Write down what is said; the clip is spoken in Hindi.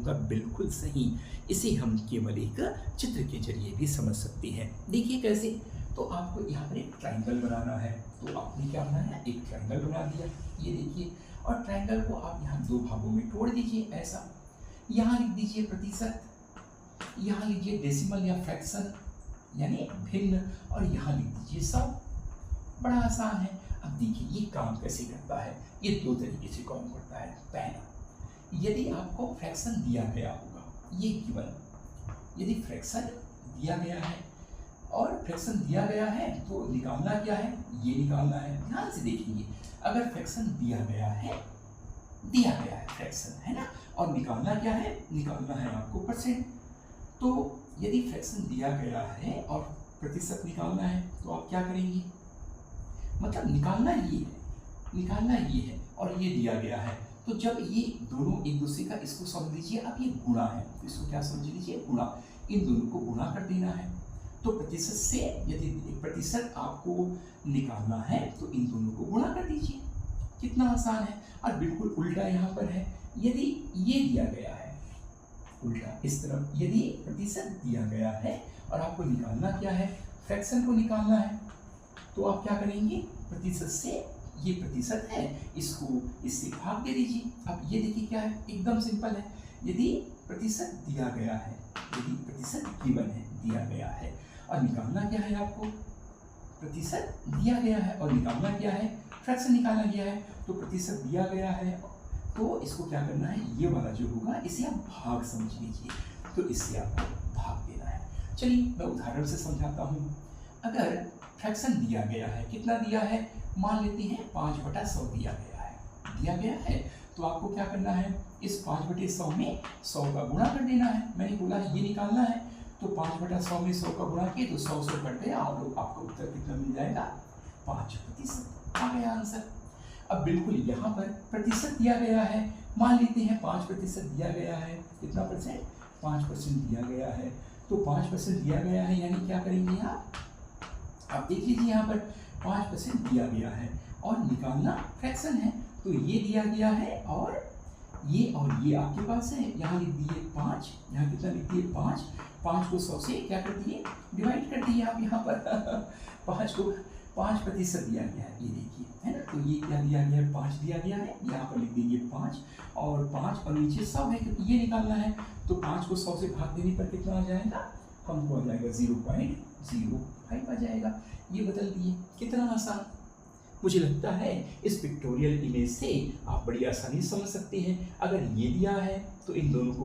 होगा बिल्कुल सही। इसे हम केवल एक चित्र के जरिए भी समझ सकते हैं। देखिए कैसे, तो आपको यहाँ पर एक ट्रायंगल बनाना है, तो आपने क्या बनाया, एक ट्रायंगल बना दिया, ये देखिए। और ट्रायंगल को आप यहाँ दो भागों में तोड़ दीजिए ऐसा। यहाँ लिख दीजिए प्रतिशत, यहाँ लिखिए डेसिमल या फ्रैक्शन यानी भिन्न, और यहाँ लिख दीजिए सौ। बड़ा आसान है। अब देखिए ये काम कैसे करता है, ये दो तरीके से काम करता है। पहला, यदि आपको फ्रैक्शन दिया गया होगा, ये गिवन, यदि फ्रैक्शन दिया गया है और फ्रैक्शन दिया गया है तो निकालना क्या है, ये निकालना है। ध्यान से देखिए, अगर फ्रैक्शन दिया गया है फ्रैक्शन, है ना, और निकालना क्या है, निकालना है आपको परसेंट। तो यदि फ्रैक्शन दिया गया है और प्रतिशत निकालना है तो आप क्या करेंगे, मतलब निकालना ये है और ये दिया गया है। तो जब ये दोनों एक दूसरे का, इसको समझ लीजिए आप, ये गुणा है, तो इसको क्या समझ लीजिए, गुणा। इन दोनों को गुणा कर देना है। तो प्रतिशत से यदि प्रतिशत आपको निकालना है तो इन दोनों को गुणा कर दीजिए। कितना आसान है। और बिल्कुल उल्टा यहाँ पर है, यदि ये दिया गया है, उल्टा इस तरफ, यदि प्रतिशत दिया गया है और आपको निकालना क्या है, फ्रैक्शन को निकालना है, तो आप क्या करेंगे, प्रतिशत से, ये प्रतिशत है, इसको इससे भाग दे दीजिए। अब ये देखिए क्या है, एकदम सिंपल है। यदि प्रतिशत दिया गया है, यदि प्रतिशत गिवन है, दिया गया है, और निकालना क्या है आपको, प्रतिशत दिया गया है और निकालना क्या है, फ्रैक्शन निकालना गया है, तो प्रतिशत दिया गया है तो इसको क्या करना है, ये वाला जो होगा इसे आप भाग समझ लीजिए, तो इससे आपको भाग देना है। चलिए मैं उदाहरण से समझाता हूँ। अगर फ्रैक्शन दिया गया है, कितना दिया है, मान लेते हैं 5/100 दिया गया है, तो आपको क्या करना है, इस 5/100 में 100 का गुणा कर देना है। मैंने बोला है ये निकालना है, तो 5/100 में 100 का गुणा किए तो 100 कट गया और आपको उत्तर कितना मिल जाएगा, 5%। आ गया आंसर। अब बिल्कुल यहाँ पर प्रतिशत दिया गया है, मान लेते हैं 5% दिया गया है, कितना परसेंट, 5% दिया गया है, तो 5% दिया गया है यानी क्या करेंगे आप देख लीजिए यहाँ पर 5% दिया गया है और निकालना फ्रैक्शन है, तो ये दिया गया है और ये आपके पास है। यहाँ लिख दिए 5, यहाँ कितना लिख दिए 5, 5 को 100 से क्या कर दिए, डिवाइड कर दिए आप यहाँ पर 5 को 5% दिया गया है, ये देखिए, है ना, तो ये क्या दिया गया है, 5 दिया गया है, यहाँ पर लिख देंगे 5 और 5 और नीचे 100 है क्योंकि ये निकालना है, तो 5 को 100 से भाग देने पर कितना आ जाएगा, हमको आ जाएगा 0.05 आ जाएगा। ये बदल दिए, कितना आसान। मुझे लगता है इस पिक्टोरियल इमेज से आप बड़ी आसानी से समझ सकते हैं। अगर ये दिया है तो इन दोनों को